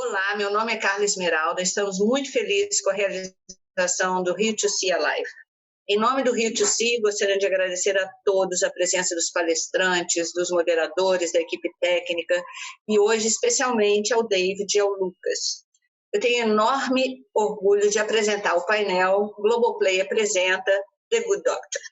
Olá, meu nome é Carla Esmeralda. Estamos muito felizes com a realização do Rio2C Alive. Em nome do Rio2C, gostaria de agradecer a todos a presença dos palestrantes, dos moderadores, da equipe técnica e hoje especialmente ao David e ao Lucas. Eu tenho enorme orgulho de apresentar o painel Globoplay Apresenta The Good Doctor.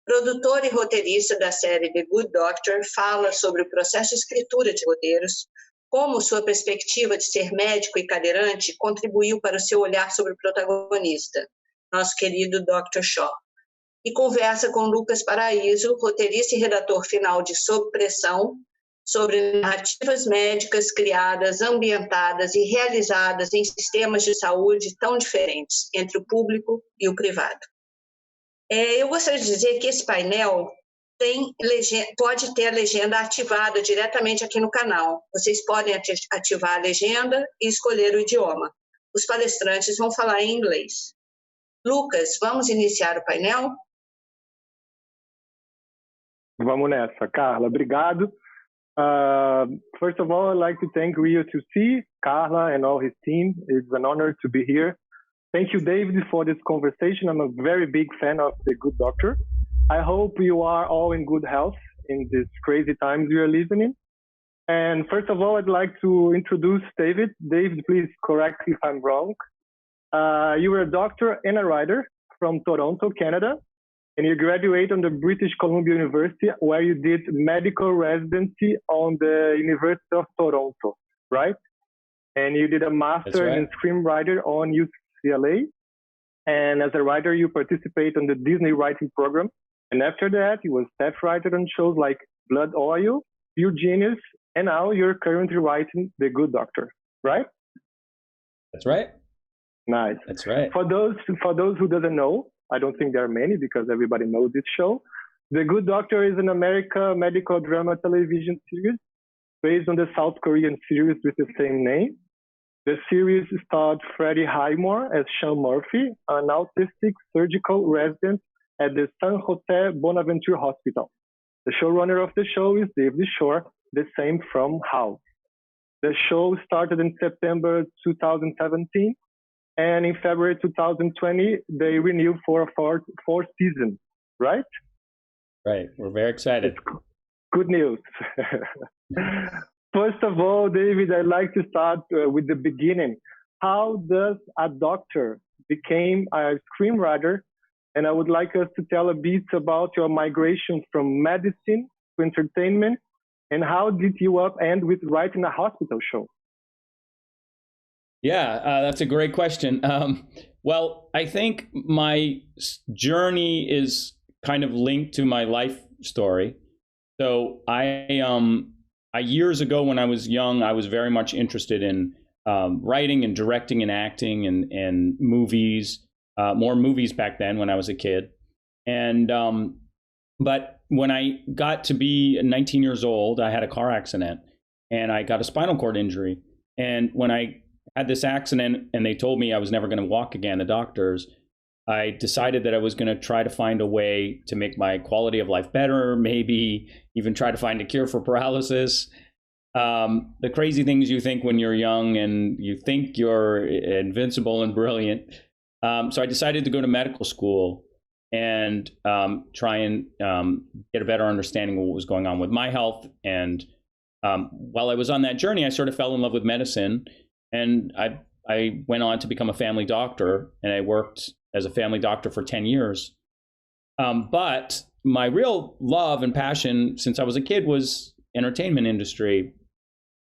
Produtor e roteirista da série The Good Doctor, fala sobre o processo de escritura de roteiros, como sua perspectiva de ser médico e cadeirante contribuiu para o seu olhar sobre o protagonista, nosso querido Dr. Shaw. E conversa com Lucas Paraizo, roteirista e redator final de Sob Pressão, sobre narrativas médicas, criadas, ambientadas e realizadas em sistemas de saúde tão diferentes entre o público e o privado. Eu gostaria de dizer que esse painel pode ter a legenda ativada diretamente aqui no canal. Vocês podem ativar a legenda e escolher o idioma. Os palestrantes vão falar em inglês. Lucas, vamos iniciar o painel? Vamos nessa, Carla. Obrigado. First of all, I'd like to thank Rio2C, Carla, and all his team. It's an honor to be here. Thank you, David, for this conversation. I'm a very big fan of The Good Doctor. I hope you are all in good health in these crazy times we are living in. And first of all, I'd like to introduce David. David, please correct me if I'm wrong. You were a doctor and a writer from Toronto, Canada, and you graduated on the British Columbia University, where you did medical residency on the University of Toronto, right? And you did a master in screenwriter on UCLA. And as a writer, you participate on the Disney writing program. And after that, you were staff writer on shows like Blood Oil, Pure Genius, and now you're currently writing The Good Doctor, right? That's right. Nice. That's right. For those who doesn't know, I don't think there are many because everybody knows this show. The Good Doctor is an American medical drama television series based on the South Korean series with the same name. The series starred Freddie Highmore as Sean Murphy, an autistic surgical resident at the San Jose Bonaventure Hospital. The showrunner of the show is David Shore, the same from House. The show started in September 2017, and in February 2020, they renewed for a fourth season, right? Right. We're very excited. It's good news. First of all, David, I'd like to start with the beginning. How does a doctor become a screenwriter? And I would like us to tell a bit about your migration from medicine to entertainment, and how did you end with writing a hospital show? Yeah, that's a great question. Well, I think my journey is kind of linked to my life story. So I years ago when I was young, I was very much interested in writing and directing and acting and movies. More movies back then when I was a kid. And but when I got to be 19 years old, I had a car accident and I got a spinal cord injury. And when I had this accident and they told me I was never going to walk again, the doctors, I decided that I was going to try to find a way to make my quality of life better, maybe even try to find a cure for paralysis. The crazy things you think when you're young and you think you're invincible and brilliant. So I decided to go to medical school and try and get a better understanding of what was going on with my health. And while I was on that journey, I sort of fell in love with medicine. And I went on to become a family doctor, and I worked as a family doctor for 10 years. But my real love and passion since I was a kid was entertainment industry.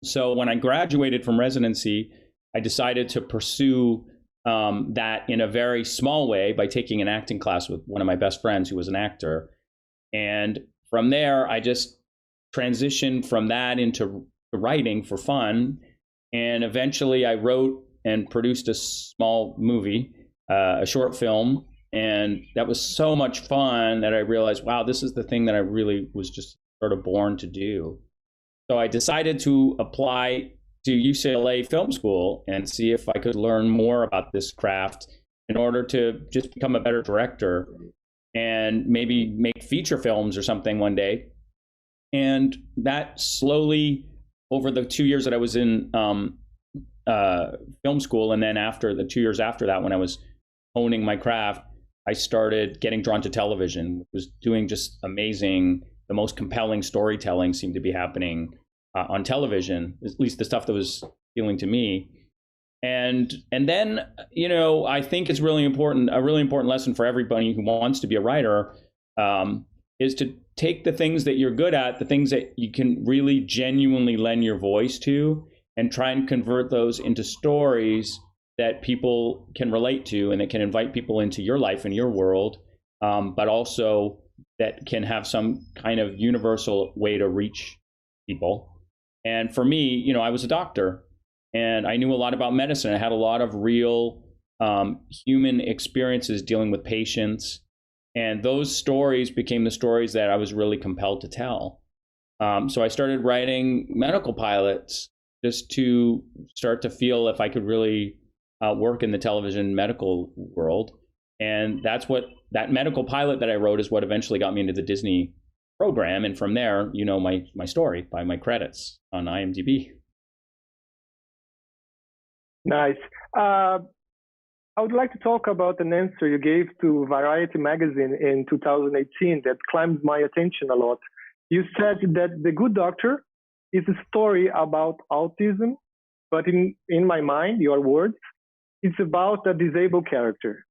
So when I graduated from residency, I decided to pursue that in a very small way by taking an acting class with one of my best friends who was an actor. And from there, I just transitioned from that into writing for fun. And eventually I wrote and produced a small movie, a short film. And that was so much fun that I realized, wow, this is the thing that I really was just sort of born to do. So I decided to apply to UCLA Film School and see if I could learn more about this craft in order to just become a better director and maybe make feature films or something one day. And that slowly, over the 2 years that I was in film school, and then after the 2 years after that, when I was honing my craft, I started getting drawn to television, which was doing just amazing. The most compelling storytelling seemed to be happening on television, at least the stuff that was appealing to me. And then, I think it's really important. A really important lesson for everybody who wants to be a writer is to take the things that you're good at, the things that you can really genuinely lend your voice to, and try and convert those into stories that people can relate to and that can invite people into your life and your world, but also that can have some kind of universal way to reach people. And for me, I was a doctor and I knew a lot about medicine. I had a lot of real human experiences dealing with patients. And those stories became the stories that I was really compelled to tell. So I started writing medical pilots just to start to feel if I could really work in the television medical world. And that medical pilot that I wrote is what eventually got me into the Disney program. And from there, my story by my credits on IMDb. Nice. I would like to talk about an answer you gave to Variety magazine in 2018 that climbed my attention a lot. You said that The Good Doctor is a story about autism, but in my mind, your words, it's about a disabled character.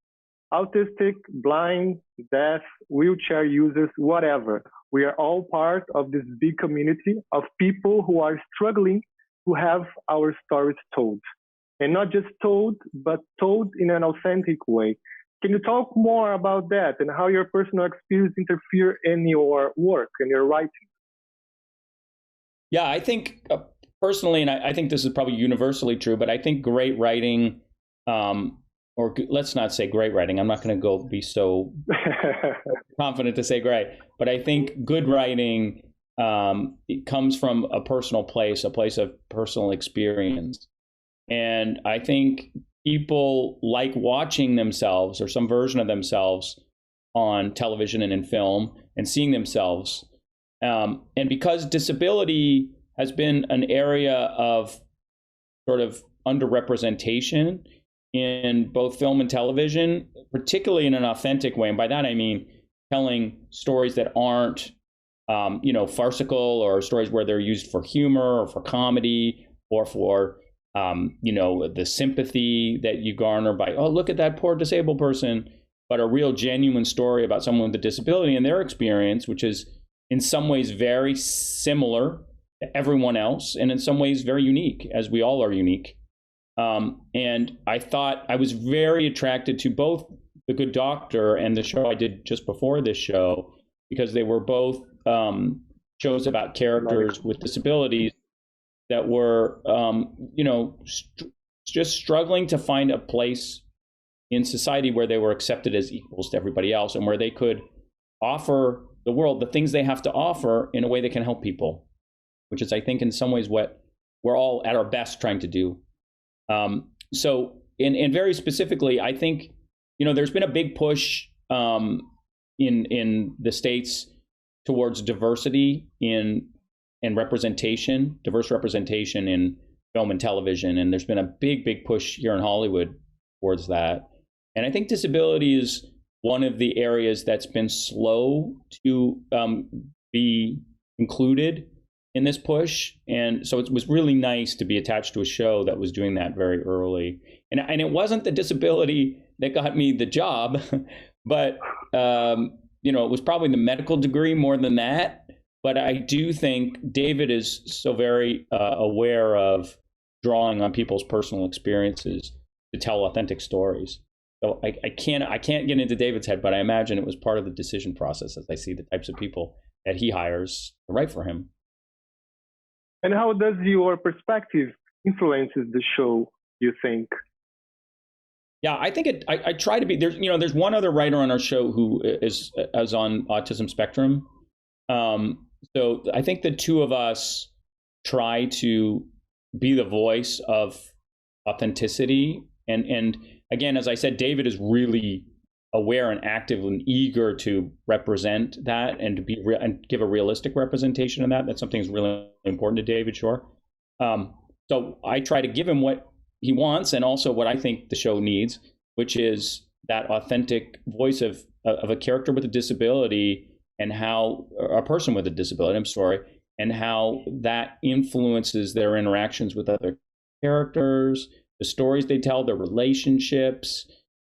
Autistic, blind, deaf, wheelchair users, whatever. We are all part of this big community of people who are struggling to have our stories told. And not just told, but told in an authentic way. Can you talk more about that and how your personal experience interfere in your work and your writing? Yeah, I think personally, and I think this is probably universally true, but I think great writing, or let's not say great writing. I'm not going to go be so confident to say great, but I think good writing it comes from a personal place, a place of personal experience. And I think people like watching themselves or some version of themselves on television and in film and seeing themselves. And because disability has been an area of sort of underrepresentation in both film and television, particularly in an authentic way. And by that, I mean telling stories that aren't, farcical, or stories where they're used for humor or for comedy or for the sympathy that you garner by, oh, look at that poor disabled person, but a real genuine story about someone with a disability and their experience, which is in some ways very similar to everyone else, and in some ways very unique, as we all are unique. And I thought I was very attracted to both The Good Doctor and the show I did just before this show, because they were both shows about characters with disabilities that were, just struggling to find a place in society where they were accepted as equals to everybody else, and where they could offer the world the things they have to offer in a way that can help people, which is, I think, in some ways what we're all at our best trying to do. So, and very specifically, I think, there's been a big push in the States towards diversity and representation, diverse representation in film and television. And there's been a big push here in Hollywood towards that. And I think disability is one of the areas that's been slow to be included in this push. And so it was really nice to be attached to a show that was doing that very early. And it wasn't the disability that got me the job, but it was probably the medical degree more than that. But I do think David is so very aware of drawing on people's personal experiences to tell authentic stories. So I can't get into David's head, but I imagine it was part of the decision process as I see the types of people that he hires to write for him. And how does your perspective influences the show, you think? Yeah, I think I try to be, there's one other writer on our show who is on autism spectrum. So I think the two of us try to be the voice of authenticity. And again, as I said, David is really aware and active and eager to represent that and to be and give a realistic representation of that. That's something that's really important to David, sure. So I try to give him what he wants, and also what I think the show needs, which is that authentic voice of a character with a disability, and how a person with a disability, I'm sorry, and how that influences their interactions with other characters, the stories they tell, their relationships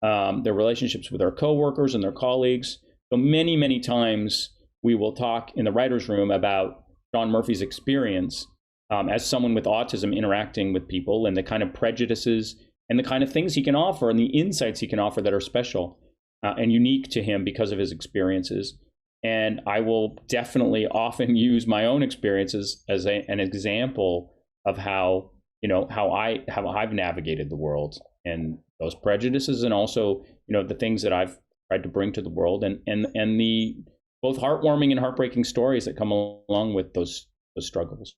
with their coworkers and their colleagues. So many times we will talk in the writer's room about Sean Murphy's experience as someone with autism interacting with people, and the kind of prejudices and the kind of things he can offer and the insights he can offer that are special and unique to him because of his experiences. And I will definitely often use my own experiences as an example of how I've navigated the world and those prejudices, and also the things that I've tried to bring to the world, and the both heartwarming and heartbreaking stories that come along with those struggles.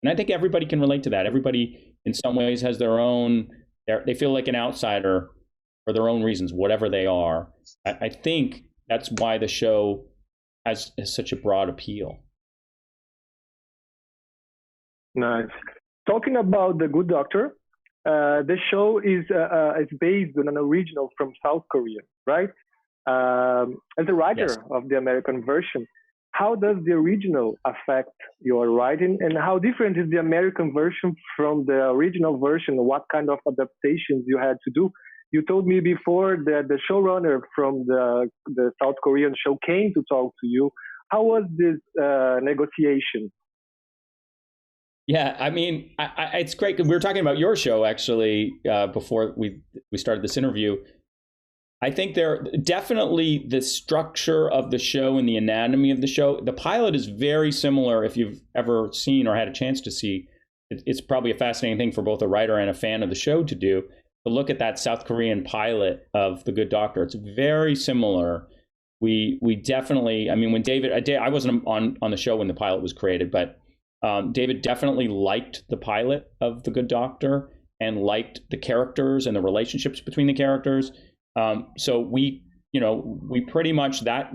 And I think everybody can relate to that. Everybody in some ways has their own, they feel like an outsider for their own reasons, whatever they are. I think that's why the show has such a broad appeal. Nice. Talking about The Good Doctor, the show is based on an original from South Korea, right? As a writer Yes. of the American version, how does the original affect your writing, and how different is the American version from the original version? What kind of adaptations you had to do? You told me before that the showrunner from the South Korean show came to talk to you. How was this negotiation? Yeah, I mean, it's great. We were talking about your show actually before we started this interview. I think there definitely the structure of the show and the anatomy of the show. The pilot is very similar. If you've ever seen or had a chance to see, it's probably a fascinating thing for both a writer and a fan of the show to do. To look at that South Korean pilot of The Good Doctor, it's very similar. We definitely. I mean, when I wasn't on the show when the pilot was created, but David definitely liked the pilot of The Good Doctor and liked the characters and the relationships between the characters. So we pretty much that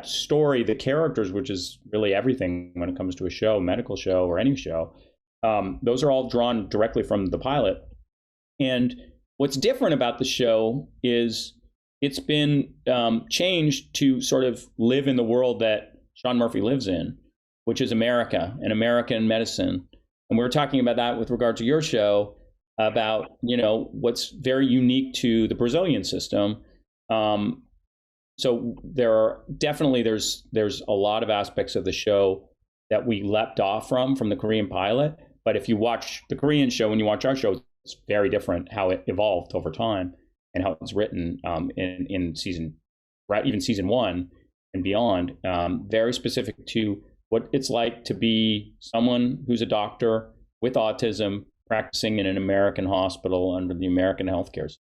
story, the characters, which is really everything when it comes to a show, medical show or any show, those are all drawn directly from the pilot. And what's different about the show is it's been changed to sort of live in the world that Sean Murphy lives in, which is America and American medicine. And we were talking about that with regard to your show, about what's very unique to the Brazilian system. So there's a lot of aspects of the show that we leapt off from the Korean pilot. But if you watch the Korean show and you watch our show, it's very different how it evolved over time and how it's written in season 1 and beyond. Very specific to what it's like to be someone who's a doctor with autism practicing in an American hospital under the American healthcare system.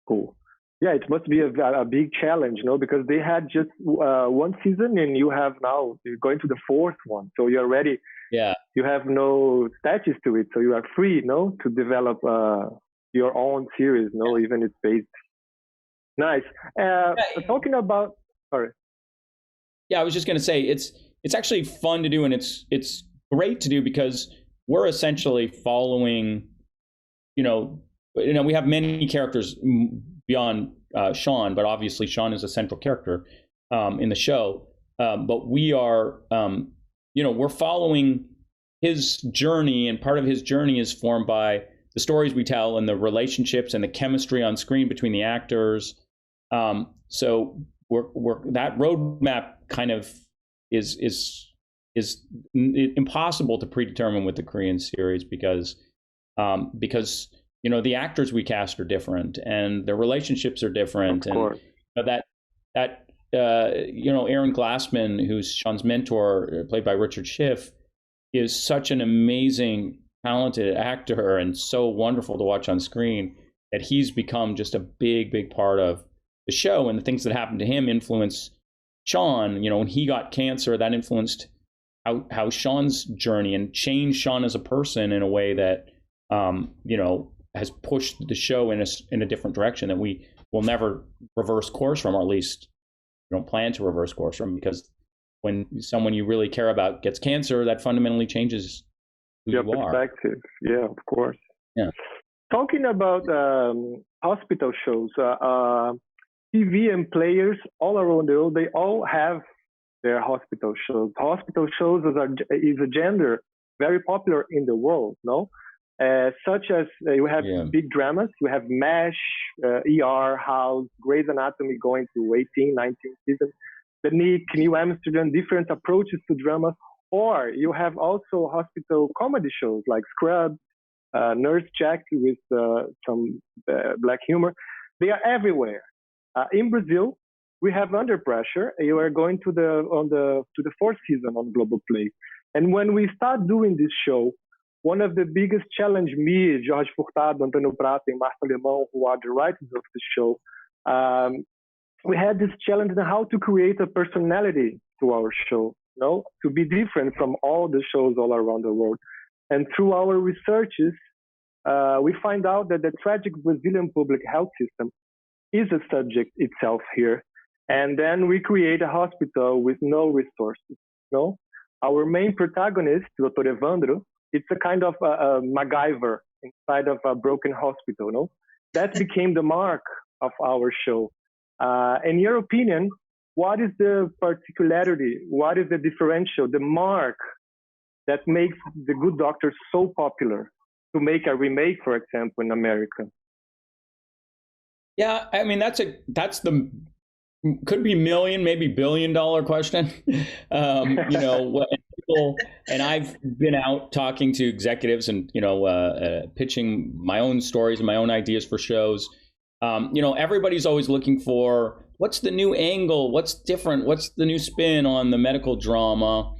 Cool. Yeah, it must be a big challenge, because they had just one season, and you're going to the fourth one. So you're ready. Yeah. You have no status to it, so you are free, to develop your own series, Yeah. Even it's based. Nice. Talking about, sorry. Yeah, I was just going to say it's actually fun to do, and it's great to do because we're essentially following, we have many characters beyond Sean, but obviously Sean is a central character in the show. But we are, we're following his journey, and part of his journey is formed by the stories we tell and the relationships and the chemistry on screen between the actors. So we're that roadmap kind of is impossible to predetermine with the Korean series because the actors we cast are different and their relationships are different. Of course. And Aaron Glassman, who's Sean's mentor, played by Richard Schiff, is such an amazing, talented actor and so wonderful to watch on screen that he's become just a big part of the show. And the things that happened to him influence Sean. When he got cancer, that influenced how Sean's journey and changed Sean as a person in a way that has pushed the show in a different direction that we will never reverse course from, or at least we don't plan to reverse course from, because when someone you really care about gets cancer, that fundamentally changes who your you are. Perspective. Yeah, of course. Yeah. Talking about hospital shows, TV and players all around the world, they all have their hospital shows. Hospital shows is a genre very popular in the world, no? Such as you have big dramas, you have MASH, ER, House, Grey's Anatomy going to 18, 19 seasons, The Nick, New Amsterdam, different approaches to dramas. Or you have also hospital comedy shows like Scrubs, Nurse Jack with some black humor. They are everywhere. In Brazil, we have Under Pressure. You are going to the fourth season on Globoplay. And when we start doing this show, one of the biggest challenge me, Jorge Furtado, Antônio Prata, and Marta Alemão, who are the writers of the show, we had this challenge on how to create a personality to our show, to be different from all the shows all around the world. And through our researches, we find out that the tragic Brazilian public health system is a subject itself here. And then we create a hospital with no resources. Our main protagonist, Dr. Evandro, it's a kind of a MacGyver inside of a broken hospital. That became the mark of our show. In your opinion, what is the particularity? What is the differential, the mark that makes The Good Doctor so popular to make a remake, for example, in America? Yeah, I mean, could be million, maybe $1 billion question. And I've been out talking to executives and, pitching my own stories and my own ideas for shows. Everybody's always looking for what's the new angle, what's different, what's the new spin on the medical drama.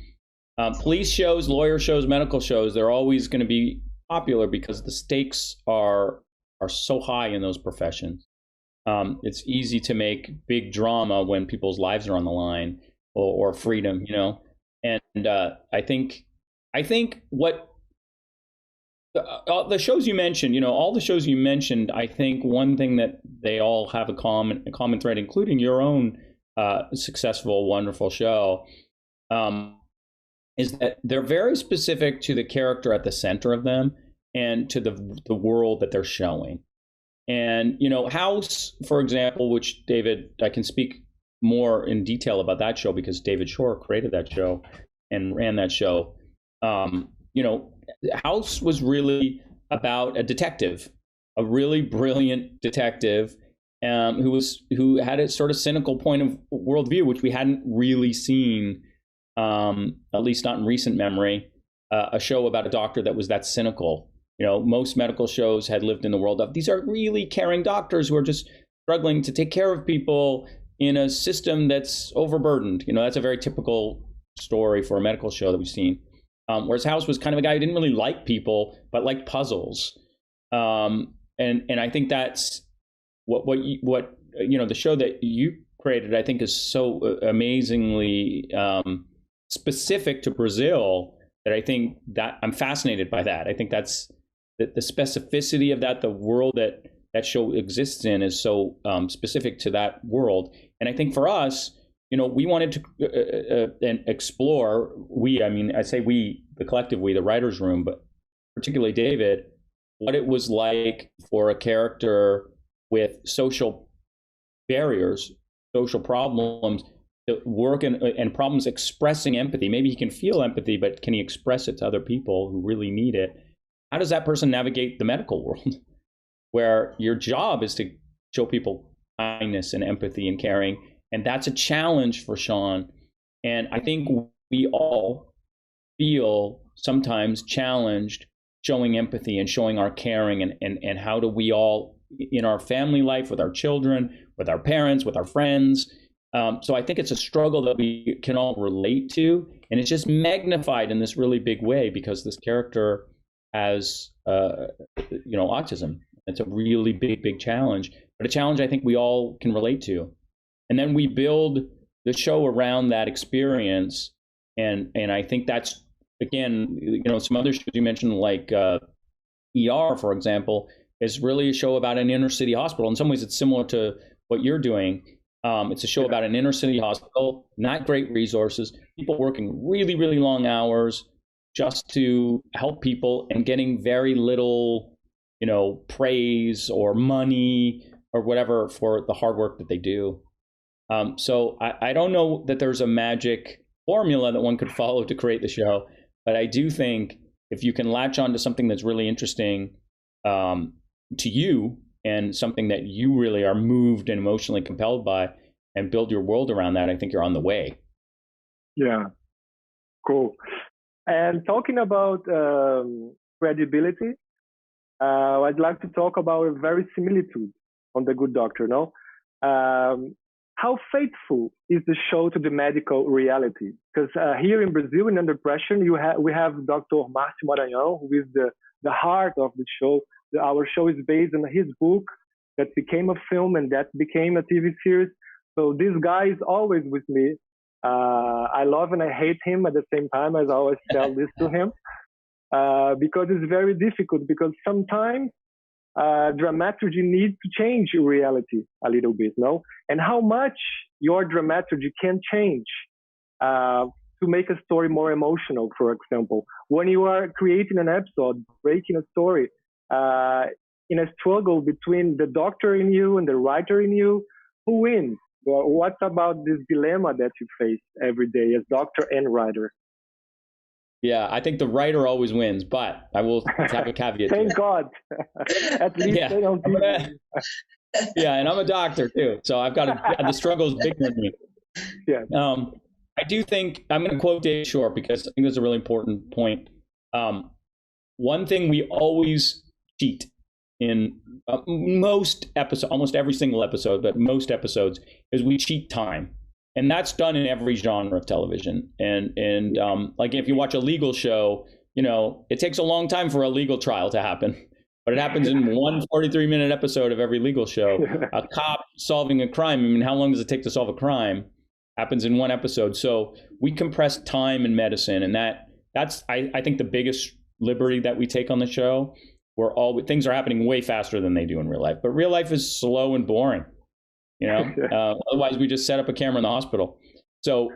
Police shows, lawyer shows, medical shows, they're always going to be popular because the stakes are so high in those professions. It's easy to make big drama when people's lives are on the line or freedom, And I think what the shows you mentioned, all the shows you mentioned, I think one thing that they all have a common thread, including your own successful, wonderful show, is that they're very specific to the character at the center of them and to the world that they're showing. And, House, for example, which David, I can speak more in detail about that show because David Shore created that show and ran that show. House was really about a detective, a really brilliant detective who had a sort of cynical point of worldview, which we hadn't really seen, at least not in recent memory, a show about a doctor that was that cynical. Most medical shows had lived in the world of these are really caring doctors who are just struggling to take care of people in a system that's overburdened. That's a very typical story for a medical show that we've seen. Whereas House was kind of a guy who didn't really like people, but liked puzzles. And I think that's what the show that you created, I think, is so amazingly specific to Brazil that I think that I'm fascinated by that. I think that's the specificity of that, the world that show exists in is so specific to that world. And I think for us, we wanted to explore, I say we, the collective we, the writer's room, but particularly David, what it was like for a character with social barriers, social problems, to work and problems expressing empathy. Maybe he can feel empathy, but can he express it to other people who really need it? How does that person navigate the medical world where your job is to show people kindness and empathy and caring? And that's a challenge for Sean. And I think we all feel sometimes challenged showing empathy and showing our caring and how do we all in our family life, with our children, with our parents, with our friends. So I think it's a struggle that we can all relate to. And it's just magnified in this really big way because this character has, autism. It's a really big challenge, but a challenge I think we all can relate to. And then we build the show around that experience. And I think that's, again, some other shows you mentioned, like ER, for example, is really a show about an inner city hospital. In some ways, it's similar to what you're doing. It's a show about an inner city hospital, not great resources, people working really long hours, just to help people and getting very little, praise or money or whatever for the hard work that they do. So I don't know that there's a magic formula that one could follow to create the show, but I do think if you can latch on to something that's really interesting to you and something that you really are moved and emotionally compelled by and build your world around that, I think you're on the way. Yeah, cool. And talking about credibility, I'd like to talk about a very similitude on The Good Doctor, no? How faithful is the show to the medical reality? Because here in Brazil, in Under Pressure, we have Dr. Márcio Maranhão, who is the heart of the show. Our show is based on his book that became a film and that became a TV series. So this guy is always with me. I love and I hate him at the same time, as I always tell this to him, because it's very difficult, because sometimes dramaturgy needs to change reality a little bit, no? And how much your dramaturgy can change to make a story more emotional, for example. When you are creating an episode, breaking a story, in a struggle between the doctor in you and the writer in you, who wins? What about this dilemma that you face every day as doctor and writer? Yeah, I think the writer always wins, but I will have a caveat. Thank God. At least they don't do that. Yeah, and I'm a doctor too, so I've got the struggle is bigger than me. Yeah. I do think I'm going to quote Dave Shore because I think that's a really important point. One thing we always cheat in most episodes, almost every single episode, but most episodes, is we cheat time. And that's done in every genre of television. And like if you watch a legal show, it takes a long time for a legal trial to happen, but it happens in one 43-minute episode of every legal show. A cop solving a crime. I mean, how long does it take to solve a crime? Happens in one episode. So we compress time in medicine, and that's I think the biggest liberty that we take on the show. Where things are happening way faster than they do in real life, but real life is slow and boring. Otherwise we just set up a camera in the hospital. So,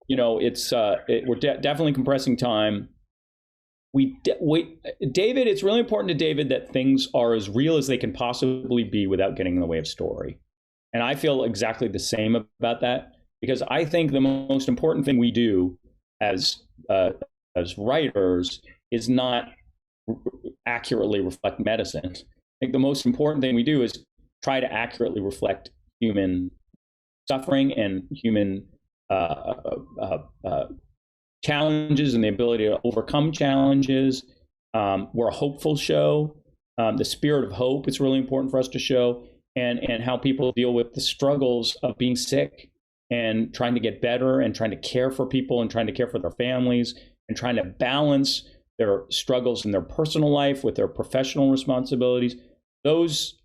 we're definitely compressing time. David, it's really important to David that things are as real as they can possibly be without getting in the way of story. And I feel exactly the same about that, because I think the most important thing we do as writers is not accurately reflect medicine. I think the most important thing we do is try to accurately reflect human suffering and human challenges and the ability to overcome challenges. We're a hopeful show. The spirit of hope is really important for us to show, and how people deal with the struggles of being sick and trying to get better and trying to care for people and trying to care for their families and trying to balance their struggles in their personal life with their professional responsibilities. Those,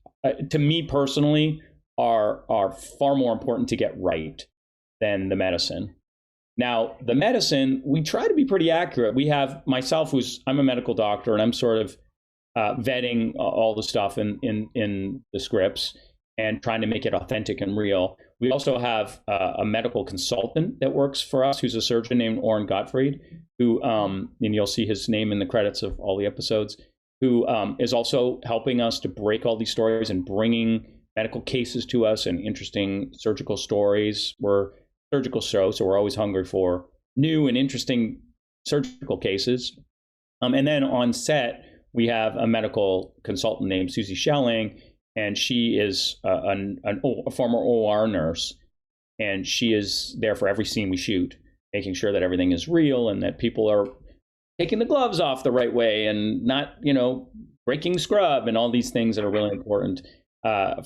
to me personally, are far more important to get right than the medicine. Now, the medicine, we try to be pretty accurate. We have myself, I'm a medical doctor, and I'm sort of vetting all the stuff in the scripts and trying to make it authentic and real. We also have a medical consultant that works for us, who's a surgeon named Orrin Gottfried, who, and you'll see his name in the credits of all the episodes, who is also helping us to break all these stories and bringing medical cases to us and interesting surgical stories. We're a surgical show, so we're always hungry for new and interesting surgical cases. And then on set, we have a medical consultant named Susie Schelling, and she is a former OR nurse, and she is there for every scene we shoot, making sure that everything is real and that people are taking the gloves off the right way and not, breaking scrub and all these things that are really important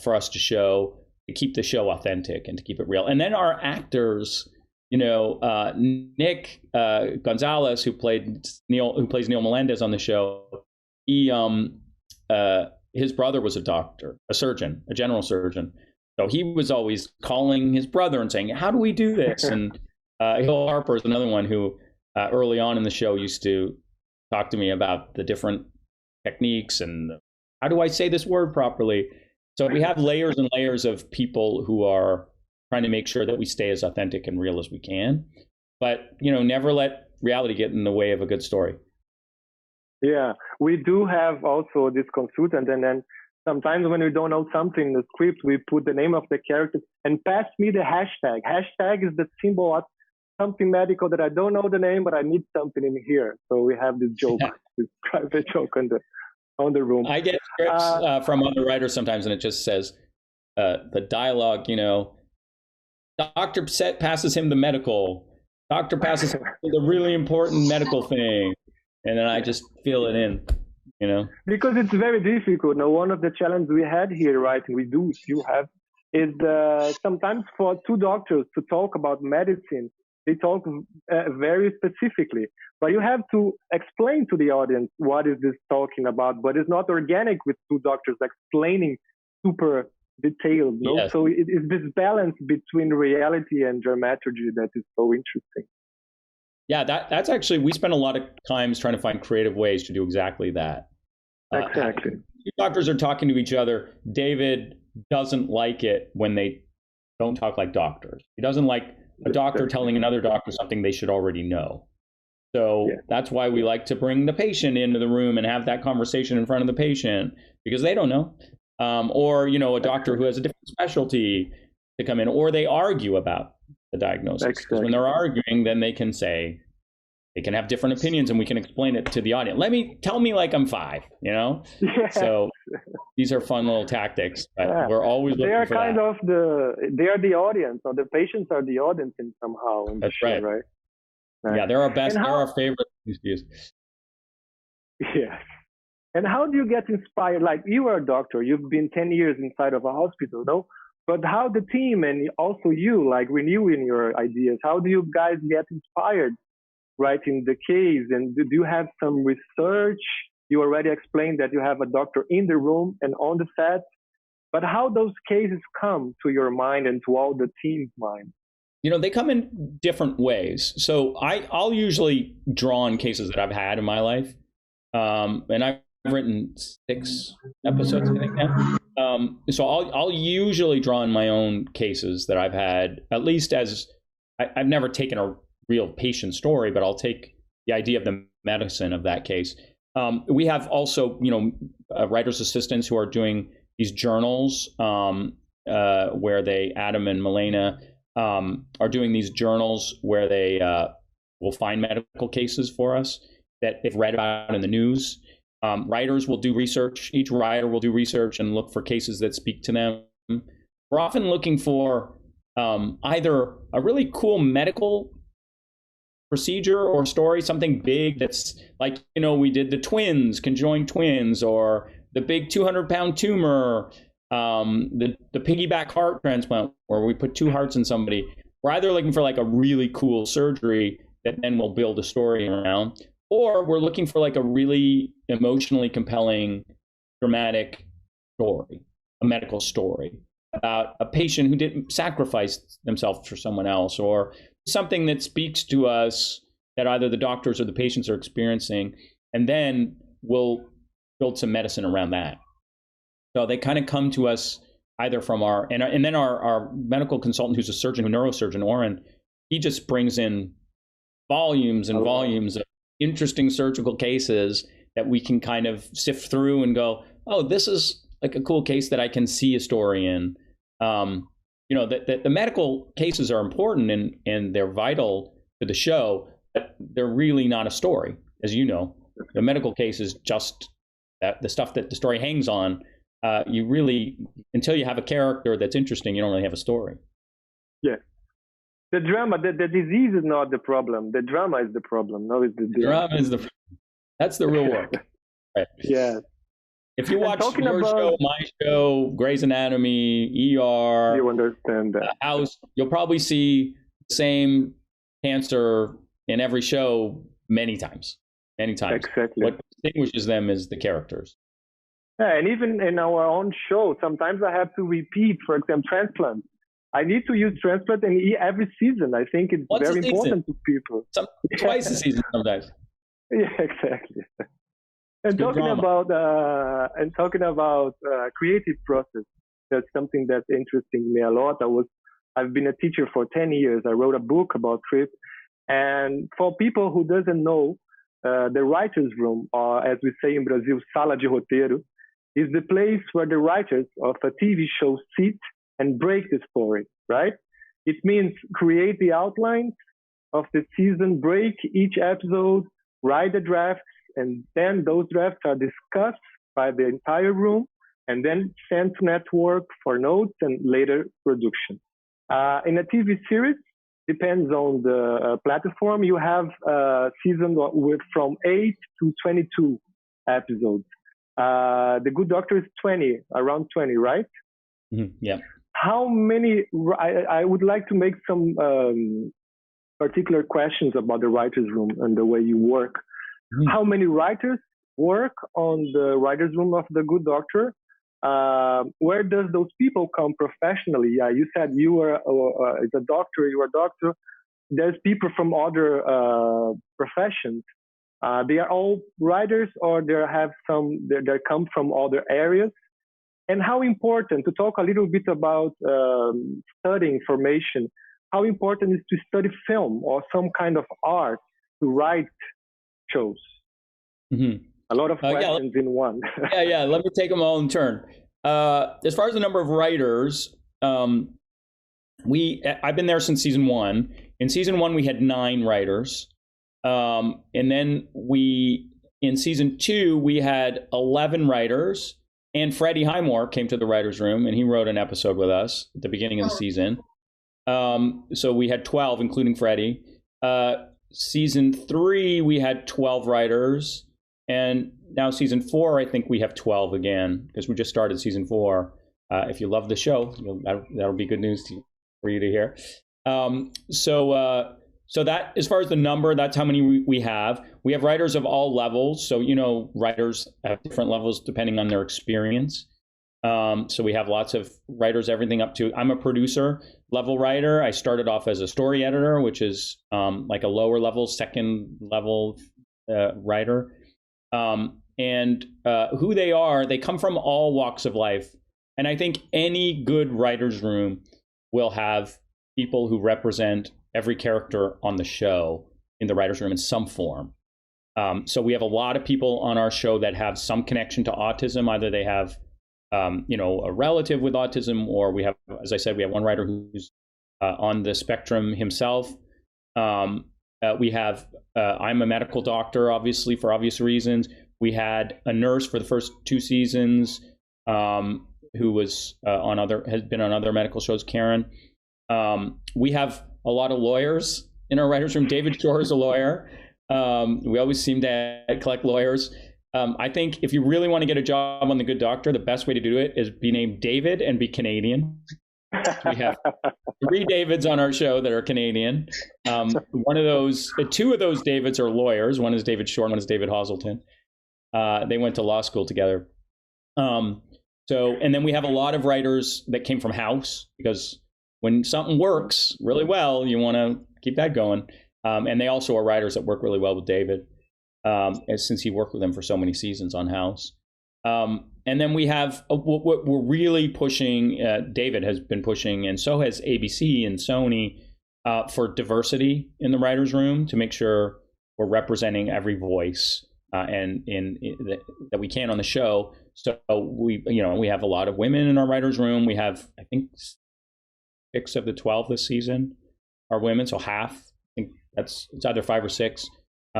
for us to show, to keep the show authentic and to keep it real. And then our actors, Nick Gonzalez, who plays Neil Melendez on the show, his brother was a doctor, a surgeon, a general surgeon. So he was always calling his brother and saying, how do we do this? And Hill Harper is another one who early on in the show used to talk to me about the different techniques and how do I say this word properly? So we have layers and layers of people who are trying to make sure that we stay as authentic and real as we can. But, never let reality get in the way of a good story. Yeah, we do have also this consultant, and then sometimes when we don't know something in the script, we put the name of the character and pass me the hashtag. Hashtag is the symbol of something medical that I don't know the name, but I need something in here. So we have this joke, this private joke on the room. I get scripts from other writers sometimes, and it just says the dialogue, doctor passes him the medical. Doctor passes him the really important medical thing. And then I just fill it in, Because it's very difficult. Now, one of the challenges we had here, right, we do still have, is sometimes for two doctors to talk about medicine, they talk very specifically. But you have to explain to the audience what is this talking about. But it's not organic with two doctors explaining super detailed. No? Yes. So it's this balance between reality and dramaturgy that is so interesting. Yeah, that's actually, we spend a lot of times trying to find creative ways to do exactly that. Exactly. Two doctors are talking to each other. David doesn't like it when they don't talk like doctors. He doesn't like a doctor telling another doctor something they should already know. So that's why we like to bring the patient into the room and have that conversation in front of the patient, because they don't know. Or, a doctor who has a different specialty to come in, or they argue about the diagnosis. Because when they're arguing, then they can have different opinions, and we can explain it to the audience. Tell me like I'm 5, Yeah. So these are fun little tactics, but we're always looking for that. They are the audience, or the patients are the audience in somehow. In That's the show, right. Yeah, they're our best, they're our favorite excuse. Yes. And how do you get inspired? Like, you are a doctor, you've been 10 years inside of a hospital, no? But how the team and also you, like, renewing your ideas, how do you guys get inspired writing the case? And do you have some research? You already explained that you have a doctor in the room and on the set, but how those cases come to your mind and to all the team's mind? They come in different ways. So I'll usually draw on cases that I've had in my life. And I've written 6 episodes, I think now. So I'll usually draw in my own cases that I've had, at least as I've never taken a real patient story, but I'll take the idea of the medicine of that case. We have also, writer's assistants who are doing these journals where Adam and Milena are doing these journals where they will find medical cases for us that they've read about in the news. Writers will do research. Each writer will do research and look for cases that speak to them. We're often looking for either a really cool medical procedure or story, something big that's like, we did the conjoined twins, or the big 200-pound tumor, the piggyback heart transplant, where we put 2 hearts in somebody. We're either looking for like a really cool surgery that then we'll build a story around, or we're looking for like a really emotionally compelling, dramatic story, a medical story about a patient who didn't sacrifice themselves for someone else, or something that speaks to us that either the doctors or the patients are experiencing, and then we'll build some medicine around that. So they kind of come to us either from and then our medical consultant, who's a surgeon, neurosurgeon, Oren, he just brings in volumes and volumes of interesting surgical cases that we can kind of sift through and go, oh, this is like a cool case that I can see a story in. The medical cases are important and they're vital to the show, but they're really not a story. As you know, the medical case is just the stuff that the story hangs on. You really, until you have a character that's interesting, you don't really have a story. Yeah. The drama, the disease is not the problem. The drama is the problem. No, it's the drama is that's the real work. Right. Yeah. If you watch your show, my show, Grey's Anatomy, ER, you understand that. House, you'll probably see the same cancer in every show many times. Exactly. What distinguishes them is the characters. Yeah, and even in our own show, sometimes I have to repeat, for example, transplant. I need to use transplant in every season. I think it's very important to people. Twice a season sometimes. Yeah, exactly. And talking about creative process, that's something that's interesting me a lot. I've been a teacher for 10 years. I wrote a book about script, And for people who doesn't know, the writer's room, or as we say in Brazil, sala de roteiro, is the place where the writers of a TV show sit and break the story, right? It means create the outlines of the season, break each episode, write the drafts, and then those drafts are discussed by the entire room and then sent to network for notes and later production. In a TV series, depends on the platform, you have a season with from 8 to 22 episodes. The Good Doctor is 20, around 20, right? Mm-hmm. Yeah. How many, I would like to make some particular questions about the writer's room and the way you work. Mm-hmm. How many writers work on the writer's room of The Good Doctor? Where does those people come professionally? You said you are a doctor, you are a doctor. There's people from other professions. They are all writers, or they come from other areas. And how important, to talk a little bit about studying information, how important is to study film or some kind of art to write shows? Mm-hmm. A lot of questions in one. Yeah. Let me take them all in turn. As far as the number of writers, I've been there since season 1. In season 1, we had 9 writers. And then in season 2, we had 11 writers. And Freddie Highmore came to the writer's room, and he wrote an episode with us at the beginning of the season. So we had 12, including Freddie. Season 3, we had 12 writers. And now season 4, I think we have 12 again, because we just started season 4. If you love the show, that'll be good news for you to hear. So that, as far as the number, that's how many we have. We have writers of all levels. So, writers have different levels depending on their experience. So we have lots of writers, everything up to, I'm a producer level writer. I started off as a story editor, which is like a lower level, second level writer. And who they are, they come from all walks of life. And I think any good writer's room will have people who represent every character on the show in the writer's room in some form. So we have a lot of people on our show that have some connection to autism. Either they have, a relative with autism, or we have, as I said, we have one writer who's on the spectrum himself. We have, I'm a medical doctor, obviously, for obvious reasons. We had a nurse for the first 2 seasons who was has been on other medical shows, Karen. We have a lot of lawyers in our writer's room. David Shore is a lawyer. We always seem to collect lawyers. I think if you really want to get a job on The Good Doctor, the best way to do it is be named David and be Canadian. We have 3 Davids on our show that are Canadian. 2 of those Davids are lawyers. One is David Shore, one is David Hazelton. They went to law school together. And then we have a lot of writers that came from House, because when something works really well, you want to keep that going. And they also are writers that work really well with David, since he worked with them for so many seasons on House. And then we have what we're really pushing, David has been pushing, and so has ABC and Sony, for diversity in the writer's room, to make sure we're representing every voice that we can on the show. So we have a lot of women in our writer's room. We have, I think, 6 of the 12 this season are women, so half. I think it's either 5 or 6.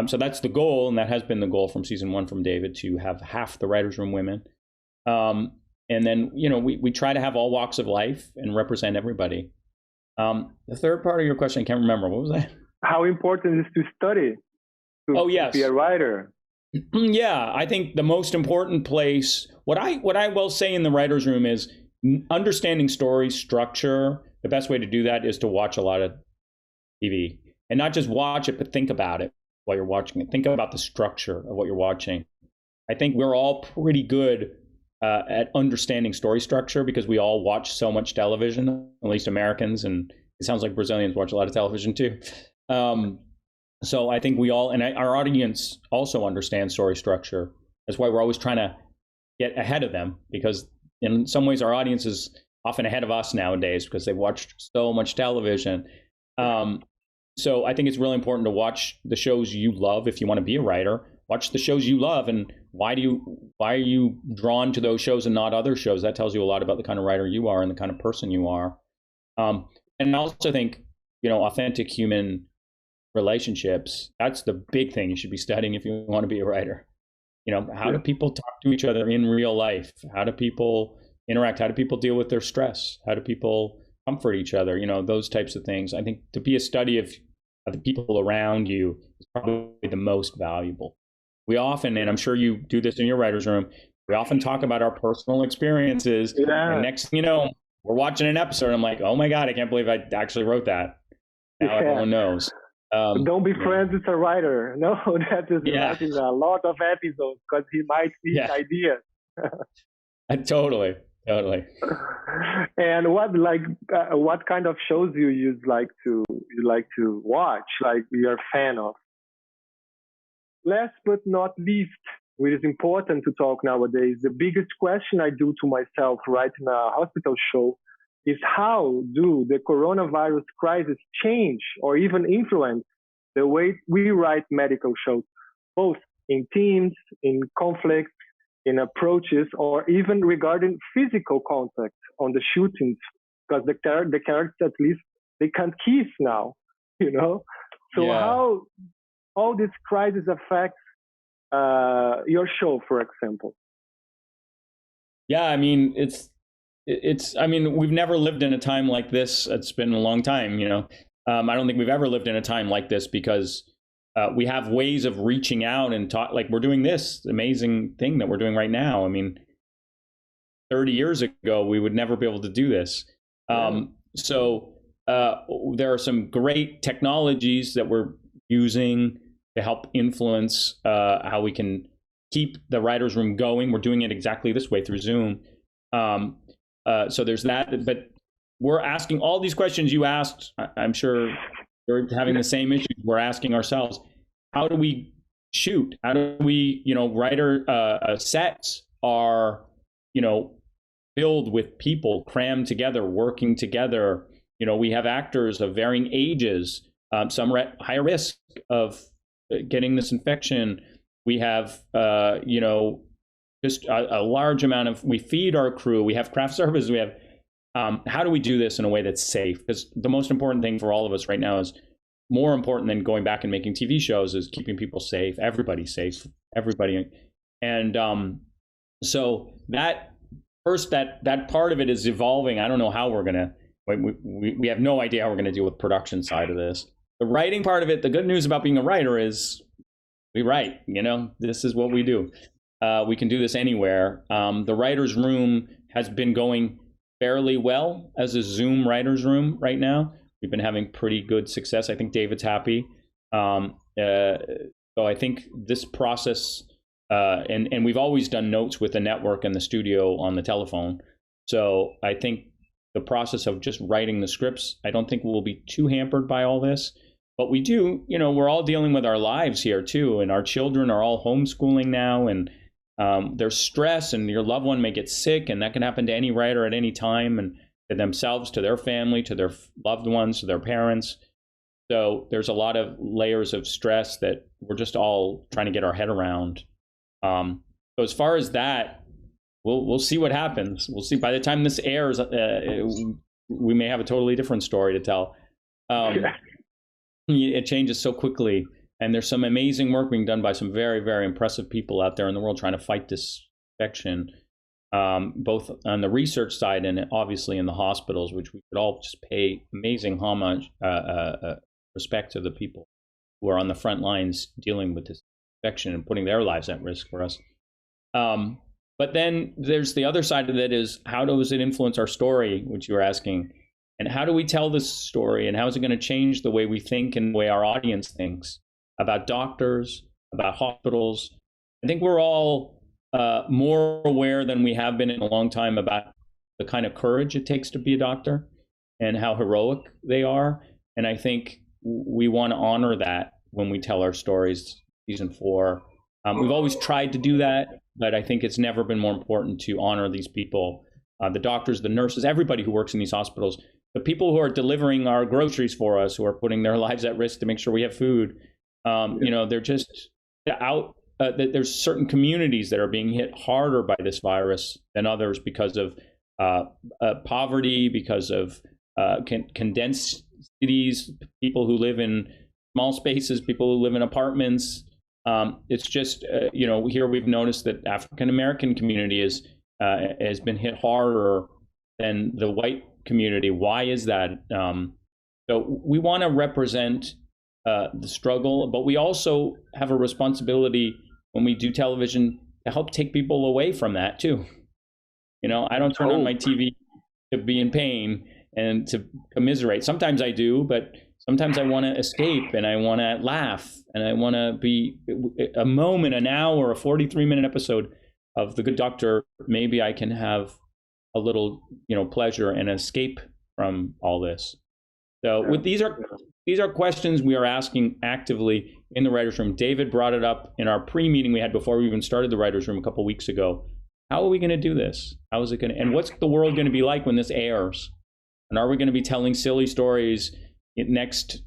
So that's the goal, and that has been the goal from season 1 from David, to have half the writer's room women. And then, we try to have all walks of life and represent everybody. The third part of your question, I can't remember. What was that? How important is to study to be a writer? Yeah, I think the most important place, what I will say in the writer's room is understanding story structure. The best way to do that is to watch a lot of TV, and not just watch it, but think about it while you're watching it. Think about the structure of what you're watching. I think we're all pretty good at understanding story structure, because we all watch so much television, at least Americans, and it sounds like Brazilians watch a lot of television too. So I think we all, and our audience also understands story structure. That's why we're always trying to get ahead of them, because in some ways our audience is often ahead of us nowadays, because they've watched so much television. So I think it's really important to watch the shows you love. If you want to be a writer, watch the shows you love, and why are you drawn to those shows and not other shows? That tells you a lot about the kind of writer you are and the kind of person you are. And I also think, authentic human relationships, that's the big thing you should be studying if you want to be a writer. How do people talk to each other in real life? How do people interact? How do people deal with their stress? How do people comfort each other? Those types of things. I think to be a study of the people around you is probably the most valuable. We often, and I'm sure you do this in your writer's room, we often talk about our personal experiences. Yeah. And next thing you know, we're watching an episode. And I'm like, oh my God, I can't believe I actually wrote that. Now everyone knows. Don't be friends with a writer. No, that is a lot of episodes because he might see ideas. Totally. And what kind of shows you like to watch? Like you're a fan of? Last but not least, which is important to talk nowadays, the biggest question I do to myself writing a hospital show is how do the coronavirus crisis change or even influence the way we write medical shows, both in themes, in conflicts, in approaches, or even regarding physical contact on the shootings, because the characters, at least, they can't kiss now, So how all this crisis affects your show, for example? Yeah, I mean, we've never lived in a time like this. It's been a long time, I don't think we've ever lived in a time like this because we have ways of reaching out and talk, like we're doing this amazing thing that we're doing right now. I mean, 30 years ago, we would never be able to do this. So there are some great technologies that we're using to help influence how we can keep the writer's room going. We're doing it exactly this way through Zoom. So there's that, but we're asking all these questions you asked. I'm sure you're having the same issues. We're asking ourselves, how do we shoot? How do we, writer sets are, filled with people crammed together, working together. We have actors of varying ages. Some are at higher risk of getting this infection. We have, just a large amount of, we feed our crew. We have craft service. We have, how do we do this in a way that's safe? Because the most important thing for all of us right now is more important than going back and making TV shows is keeping people safe, everybody safe, everybody. And so that part of it is evolving. I don't know how we're going to, we have no idea how we're going to deal with production side of this. The writing part of it, the good news about being a writer is we write, this is what we do. We can do this anywhere. The writer's room has been going fairly well as a Zoom writer's room right now. We've been having pretty good success. I think David's happy. So I think this process, and we've always done notes with the network and the studio on the telephone. So I think the process of just writing the scripts, I don't think we'll be too hampered by all this. But we do, we're all dealing with our lives here too. And our children are all homeschooling now, and there's stress, and your loved one may get sick, and that can happen to any writer at any time, and to themselves, to their family, to their loved ones, to their parents. So there's a lot of layers of stress that we're just all trying to get our head around. So as far as that, we'll see what happens. We'll see. By the time this airs, we may have a totally different story to tell. It changes so quickly. And there's some amazing work being done by some very, very impressive people out there in the world trying to fight this infection, both on the research side and obviously in the hospitals, which we could all just pay amazing homage, respect to the people who are on the front lines dealing with this infection and putting their lives at risk for us. But then there's the other side of it is, how does it influence our story, which you were asking? And how do we tell this story? And how is it going to change the way we think and the way our audience thinks about doctors, about hospitals? I think we're all more aware than we have been in a long time about the kind of courage it takes to be a doctor and how heroic they are. And I think we want to honor that when we tell our stories. Season 4, we've always tried to do that, but I think it's never been more important to honor these people, the doctors, the nurses, everybody who works in these hospitals. the people who are delivering our groceries for us, who are putting their lives at risk to make sure we have food, you know, they're just out. There's certain communities that are being hit harder by this virus than others because of poverty, because of condensed cities, people who live in small spaces, people who live in apartments. It's just, you know, here we've noticed that African American community has been hit harder than the white community. Why is that? So we want to represent the struggle, but we also have a responsibility when we do television to help take people away from that too. You know, I don't turn on my TV to be in pain and to commiserate. Sometimes I do, but sometimes I want to escape and I want to laugh and I want to be a moment, an hour, a 43-minute episode of The Good Doctor. Maybe I can have a little, you know, pleasure and escape from all this. So these are questions we are asking actively in the writer's room. David brought it up in our pre-meeting we had before we even started the writer's room a couple of weeks ago. How are we going to do this? How is it going to, and what's the world going to be like when this airs? And are we going to be telling silly stories next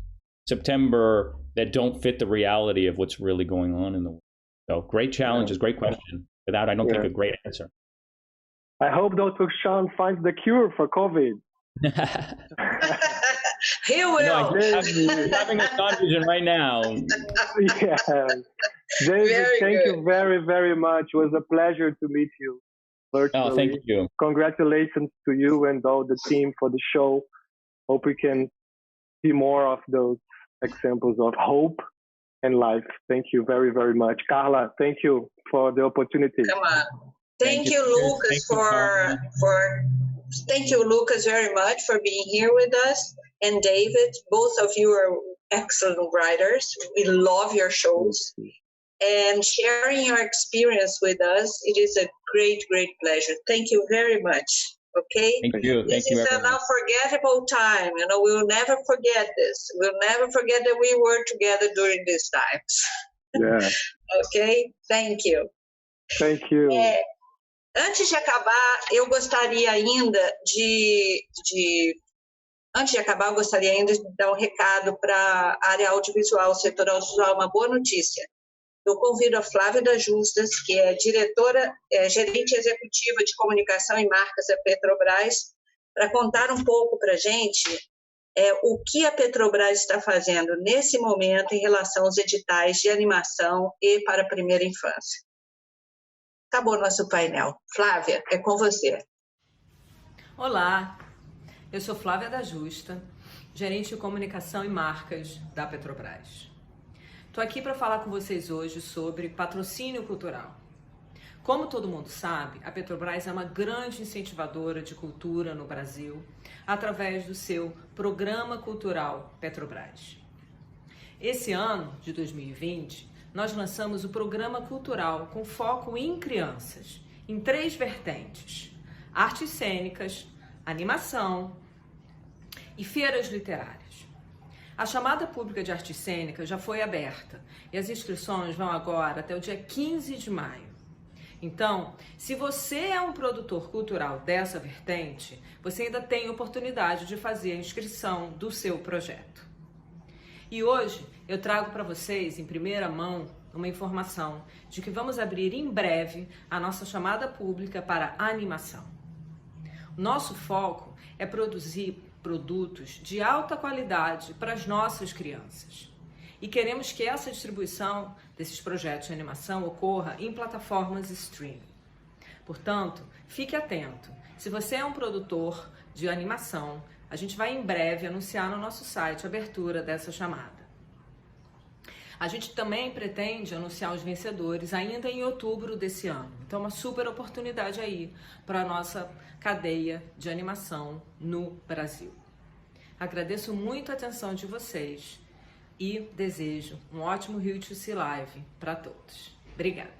September that don't fit the reality of what's really going on in the world? So great challenges, great question. Without, I don't think a great answer. I hope Dr. Sean finds the cure for COVID. He will. I'm having a conversation right now. Yeah. David, thank you very, very much. It was a pleasure to meet you virtually. Oh, thank you. Congratulations to you and all the team for the show. Hope we can see more of those examples of hope and life. Thank you very, very much. Carla, thank you for the opportunity. Come on. Thank you, Lucas, thank you, Lucas, very much for being here with us. And David, both of you are excellent writers. We love your shows. And sharing your experience with us, it is a great, great pleasure. Thank you very much. Okay? Thank you. This is an unforgettable time. You know, we will never forget this. We'll never forget that we were together during these times. Yeah. Okay? Thank you. Thank you. Antes de acabar, eu gostaria ainda de dar um recado para a área audiovisual, o setor audiovisual, uma boa notícia. Eu convido a Flávia das Justas, que é gerente executiva de comunicação e marcas da Petrobras, para contar um pouco para a gente o que a Petrobras está fazendo nesse momento em relação aos editais de animação e para a primeira infância. Acabou nosso painel. Flávia, é com você. Olá, eu sou Flávia da Justa, gerente de comunicação e marcas da Petrobras. Estou aqui para falar com vocês hoje sobre patrocínio cultural. Como todo mundo sabe, a Petrobras é uma grande incentivadora de cultura no Brasil através do seu Programa Cultural Petrobras. Esse ano de 2020, nós lançamos o Programa Cultural com foco em crianças, em 3 vertentes: artes cênicas, animação e feiras literárias. A chamada pública de artes cênicas já foi aberta e as inscrições vão agora até o dia 15 de maio. Então, se você é um produtor cultural dessa vertente, você ainda tem oportunidade de fazer a inscrição do seu projeto. E hoje eu trago para vocês, em primeira mão, uma informação de que vamos abrir em breve a nossa chamada pública para animação. O nosso foco é produzir produtos de alta qualidade para as nossas crianças. E queremos que essa distribuição desses projetos de animação ocorra em plataformas streaming. Portanto, fique atento. Se você é um produtor de animação, a gente vai em breve anunciar no nosso site a abertura dessa chamada. A gente também pretende anunciar os vencedores ainda em outubro desse ano. Então, uma super oportunidade aí para a nossa cadeia de animação no Brasil. Agradeço muito a atenção de vocês e desejo um ótimo Rio2C Live para todos. Obrigada.